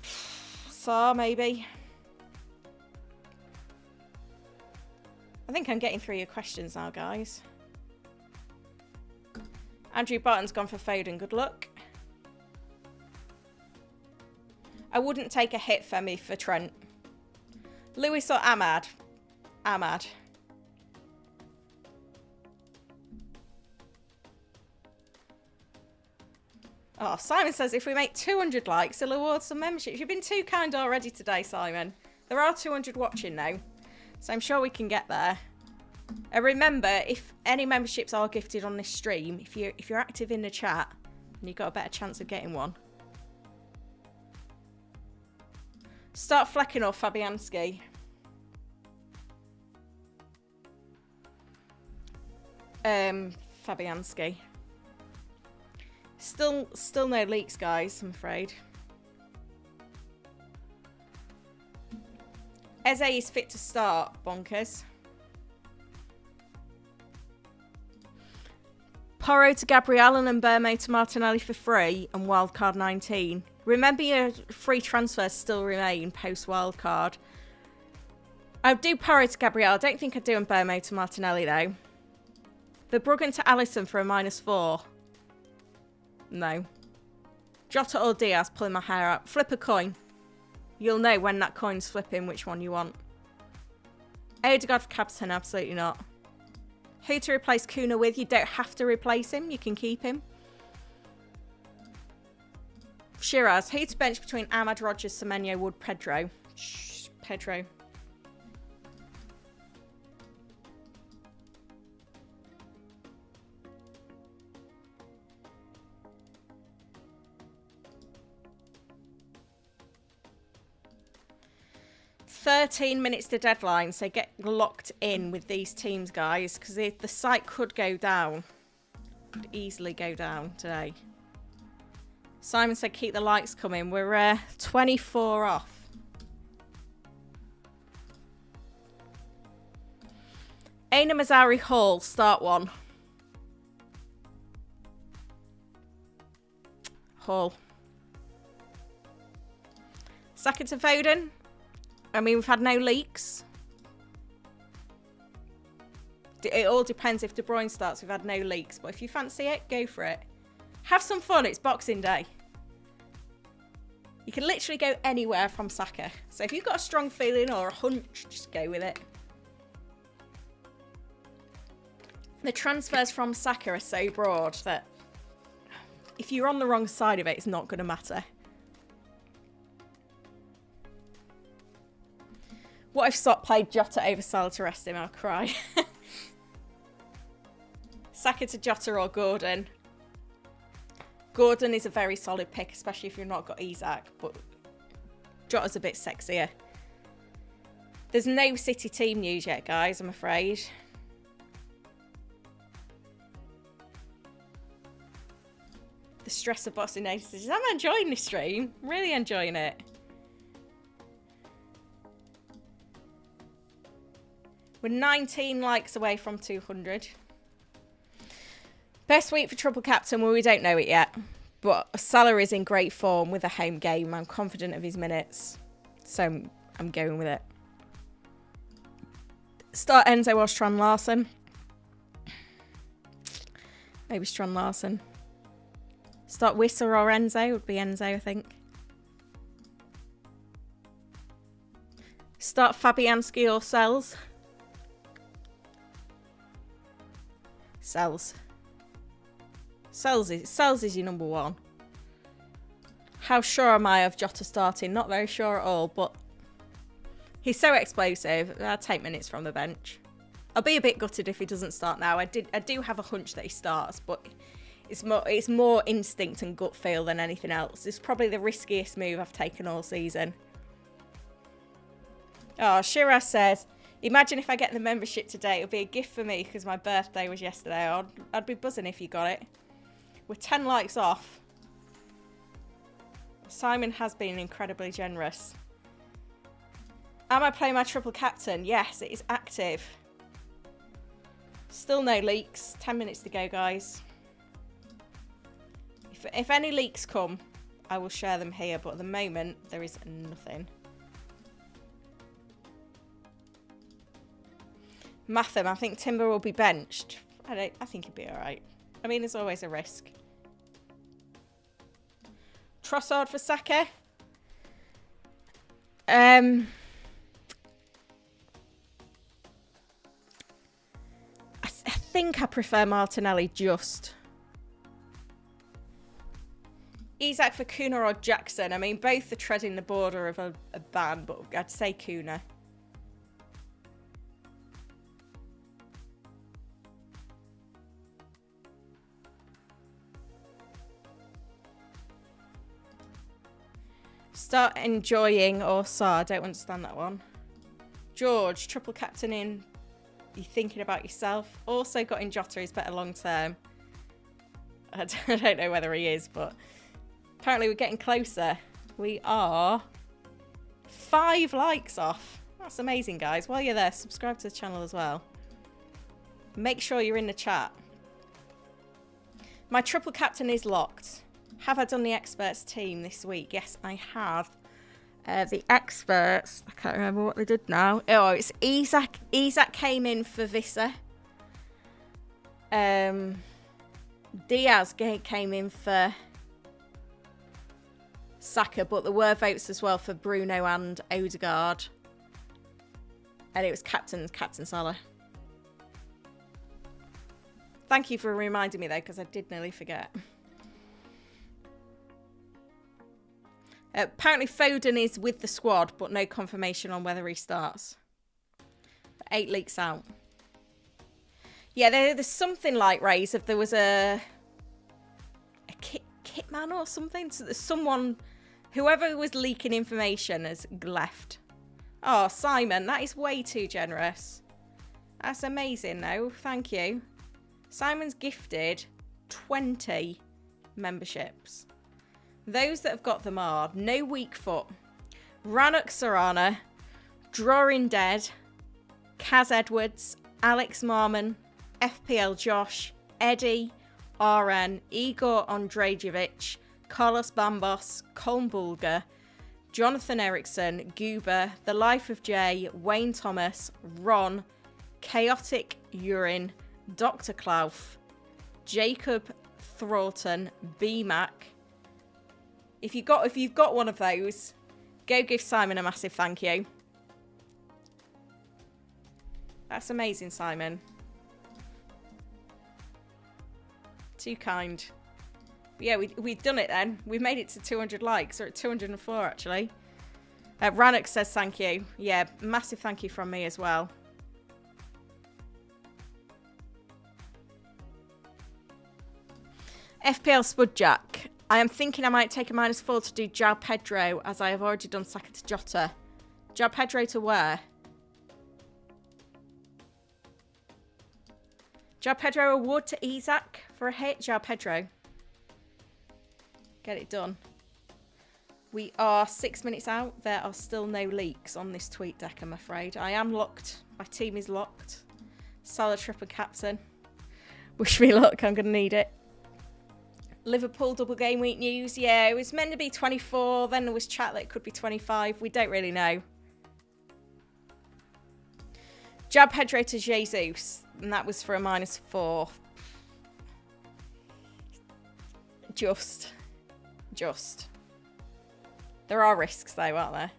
Sarr, maybe. I think I'm getting through your questions now, guys. Andrew Barton's gone for Foden. Good luck. I wouldn't take a hit, Femi, for Trent. Lewis or Ahmad? Ahmad. Oh, Simon says, if we make 200 likes, he'll award some memberships. You've been too kind already today, Simon. There are 200 watching now, so I'm sure we can get there. Remember, if any memberships are gifted on this stream, if you're active in the chat, then you've got a better chance of getting one. Start Flecking or Fabianski? Fabianski. Still no leaks, guys, I'm afraid. Eze is fit to start, bonkers. Porro to Gabriel and Berme to Martinelli for free and wildcard 19. Remember your free transfers still remain post wildcard. I'd do Porro to Gabriel. I don't think I'd do Berme to Martinelli though. Verbruggen to Alisson for a -4. No. Jota or Diaz, pulling my hair out. Flip a coin. You'll know when that coin's flipping which one you want. Odegaard for captain, absolutely not. Who to replace Kuna with? You don't have to replace him. You can keep him. Shiraz. Who to bench between Ahmad, Rodgers, Semenyo, Wood, Pedro? Pedro. $13 minutes to deadline, so get locked in with these teams, guys, because the site could go down. Could easily go down today. Simon said keep the likes coming. We're 24 off. Aina Mazzari Hall, start one. Hall. Saka to Foden. I mean, we've had no leaks. It all depends if De Bruyne starts. We've had no leaks. But if you fancy it, go for it. Have some fun. It's Boxing Day. You can literally go anywhere from Saka. So if you've got a strong feeling or a hunch, just go with it. The transfers from Saka are so broad that if you're on the wrong side of it, it's not going to matter. What if Sot played Jota over Salah to rest him? I'll cry. Saka to Jota or Gordon? Gordon is a very solid pick, especially if you've not got Isak, but Jota's a bit sexier. There's no City team news yet, guys, I'm afraid. The stress of boxing notices. I'm enjoying this stream. Really enjoying it. We're 19 likes away from 200. Best week for triple captain, well, we don't know it yet. But Salah is in great form with a home game. I'm confident of his minutes. So I'm going with it. Start Enzo or Strand Larsen. Maybe Strand Larsen. Start Wissa or Enzo. Would be Enzo, I think. Start Fabianski or Sells. Sells. Sells is your number one. How sure am I of Jota starting? Not very sure at all, but he's so explosive. I'll take minutes from the bench. I'll be a bit gutted if he doesn't start now. I do have a hunch that he starts, but it's more instinct and gut feel than anything else. It's probably the riskiest move I've taken all season. Oh, Shiraz says, imagine if I get the membership today. It'll be a gift for me because my birthday was yesterday. I'd be buzzing if you got it. We're 10 likes off. Simon has been incredibly generous. Am I playing my triple captain? Yes, it is active. Still no leaks. 10 minutes to go, guys. If any leaks come, I will share them here. But at the moment, there is nothing. Matham, I think Timber will be benched. I think he'd be all right. I mean, there's always a risk. Trossard for Saka. I think I prefer Martinelli just. Isak for Kuna or Jackson. I mean, both are treading the border of a ban, but I'd say Kuna. Start enjoying or Saar. I don't understand that one. George, triple captain in. You thinking about yourself? Also got in Jota is better long term. I don't know whether he is, but apparently we're getting closer. We are 5 likes off. That's amazing, guys. While you're there, subscribe to the channel as well. Make sure you're in the chat. My triple captain is locked. Have I done the experts team this week? Yes, I have. The experts, I can't remember what they did now. Oh, it's Isak. Isak came in for Vissa. Diaz came in for Saka, but there were votes as well for Bruno and Odegaard. And it was Captain Salah. Thank you for reminding me though, because I did nearly forget. Apparently Foden is with the squad, but no confirmation on whether he starts. 8 leaks out. Yeah, there's something like Rays. If there was a kit man or something. So there's someone, whoever was leaking information has left. Oh, Simon, that is way too generous. That's amazing, though. Thank you. Simon's gifted 20 memberships. Those that have got them are No Weak Foot, Rannoch Sarana, Drawing Dead, Kaz Edwards, Alex Marmon, FPL Josh, Eddie, RN, Igor Andrejevic, Carlos Bambos, Colm Bulger, Jonathan Eriksson, Goober, The Life of Jay, Wayne Thomas, Ron, Chaotic Urine, Dr. Klauf, Jacob Thornton, B-Mac. If you've got one of those, go give Simon a massive thank you. That's amazing, Simon. Too kind. But yeah, we've done it then. We've made it to 200 likes. We're at 204 actually. Rannoch says thank you. Yeah, massive thank you from me as well. FPL Spudjack. I am thinking I might take a -4 to do João Pedro, as I have already done Saka to Jota. João Pedro to where? João Pedro award to Isak for a hit. João Pedro. Get it done. We are 6 minutes out. There are still no leaks on this tweet deck, I'm afraid. I am locked My team is locked. Salah triple captain. Wish me luck, I'm going to need it. Liverpool double game week news. Yeah, it was meant to be 24. Then there was chat that it could be 25. We don't really know. Jab Pedro to Jesus. And that was for a -4. Just. There are risks though, aren't there?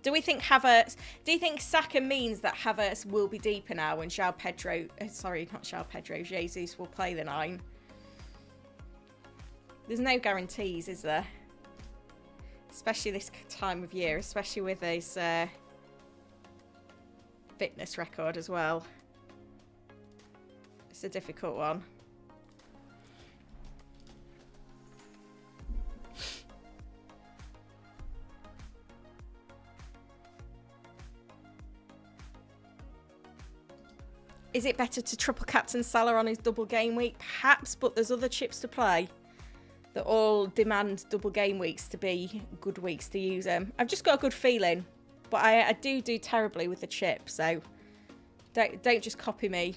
Do we think Havertz... Do you think Saka means that Havertz will be deeper now and João Pedro... sorry, not João Pedro. Jesus will play the 9? There's no guarantees, is there? Especially this time of year. Especially with his fitness record as well. It's a difficult one. Is it better to triple captain Salah on his double game week? Perhaps, but there's other chips to play that all demand double game weeks to be good weeks to use them. I've just got a good feeling, but I do terribly with the chip, so don't just copy me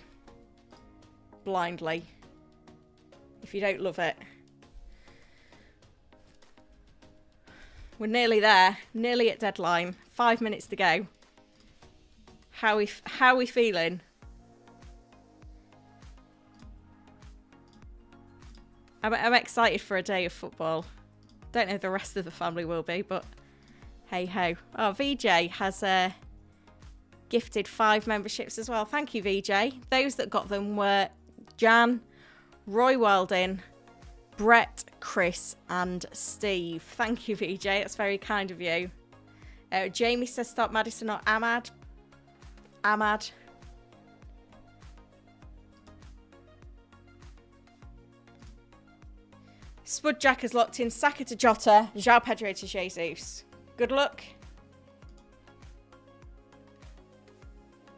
blindly if you don't love it. We're nearly there, nearly at deadline. 5 minutes to go. How are we feeling? I'm excited for a day of football. Don't know if the rest of the family will be, but hey ho. Oh, VJ has gifted 5 memberships as well. Thank you, VJ. Those that got them were Jan, Roy Weldon, Brett, Chris, and Steve. Thank you, VJ. That's very kind of you. Jamie says stop Maddison or Ahmad. Ahmad. Spud Jack has locked in Saka to Jota, João Pedro to Jesus. Good luck.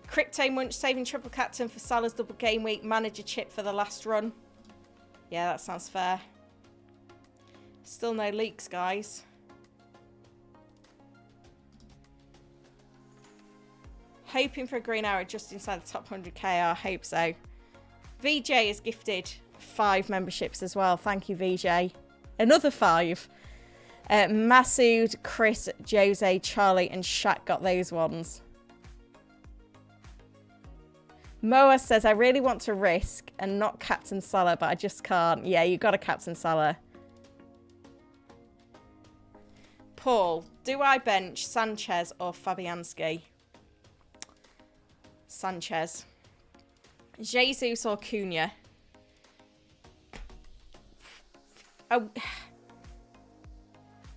Crypto Munch saving triple captain for Salah's double game week. Manager chip for the last run. Yeah, that sounds fair. Still no leaks, guys. Hoping for a green arrow just inside the top 100k. I hope so. VJ has gifted 5 memberships as well. Thank you, VJ. Another 5. Masood, Chris, Jose, Charlie, and Shaq got those ones. Moa says, I really want to risk and not captain Salah, but I just can't. Yeah, you got to captain Salah. Paul, do I bench Sanchez or Fabianski? Sanchez. Jesus or Cunha? Oh,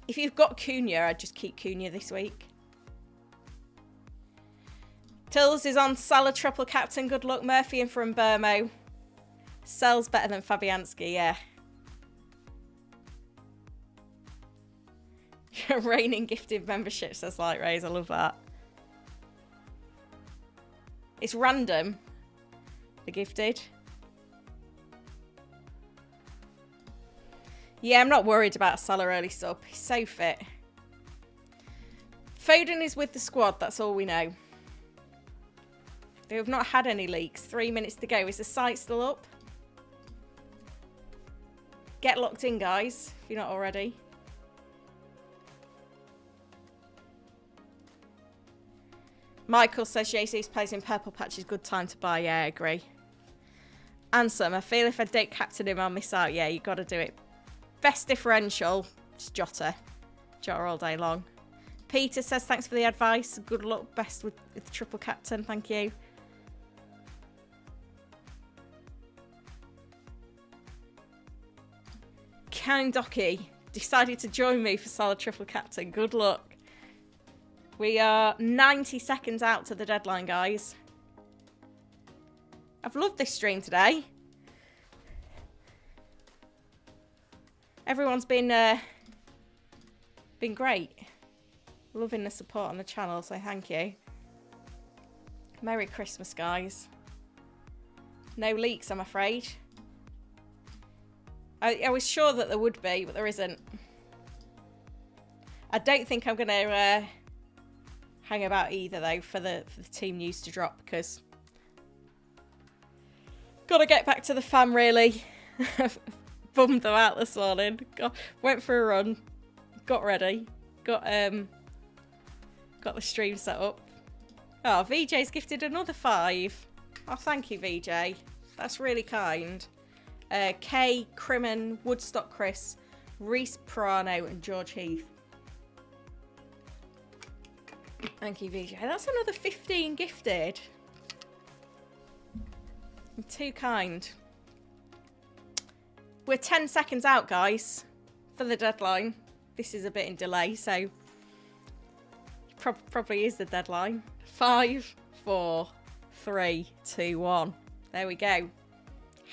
if you've got Cunha, I'd just keep Cunha this week. Tills is on Salah triple captain. Good luck, Murphy, and from Burmo. Sells better than Fabianski, yeah. You're raining gifted memberships, says Light Rays. I love that. It's random, the gifted. Yeah, I'm not worried about Salah early sub. He's so fit. Foden is with the squad. That's all we know. We've not had any leaks. 3 minutes to go. Is the site still up? Get locked in, guys, if you're not already. Michael says Jesus plays in purple patches. Good time to buy. Yeah, I agree. Ansem, I feel if I don't captain him, I'll miss out. Yeah, you got to do it. Best differential, just Jota. Jota all day long. Peter says, thanks for the advice. Good luck. Best with the triple captain. Thank you. Kandoki decided to join me for Salah triple captain. Good luck. We are 90 seconds out to the deadline, guys. I've loved this stream today. Everyone's been great. Loving the support on the channel, so thank you. Merry Christmas, guys. No leaks, I'm afraid. I was sure that there would be, but there isn't. I don't think I'm going to hang about either though for the team news to drop, because gotta get back to the fam really. Bummed them out this morning. Went for a run, got ready, got the stream set up. Oh, VJ's gifted another 5. Oh, thank you, VJ. That's really kind. Kay, Crimmen, Woodstock Chris, Reese Prano, and George Heath. Thank you, VJ. That's another 15 gifted. You're too kind. We're 10 seconds out, guys, for the deadline. This is a bit in delay, so probably is the deadline. 5, 4, 3, 2, 1. There we go.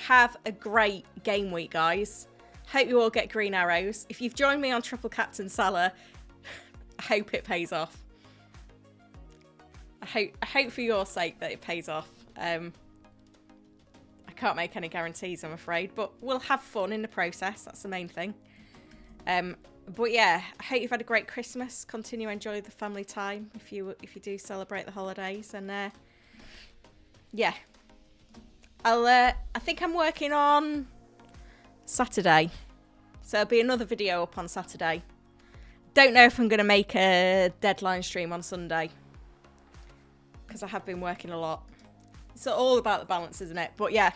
Have a great game week, guys. Hope you all get green arrows. If you've joined me on Triple Captain Salah, I hope it pays off. I hope for your sake that it pays off. I can't make any guarantees, I'm afraid, but we'll have fun in the process. That's the main thing. But yeah, I hope you've had a great Christmas. Continue to enjoy the family time if you do celebrate the holidays. And yeah, I think I'm working on Saturday, so there'll be another video up on Saturday. Don't know if I'm going to make a deadline stream on Sunday, because I have been working a lot. It's all about the balance, isn't it? But yeah,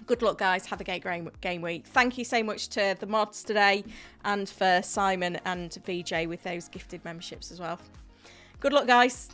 good luck, guys. Have a great game week. Thank you so much to the mods today, and for Simon and VJ with those gifted memberships as well. Good luck, guys.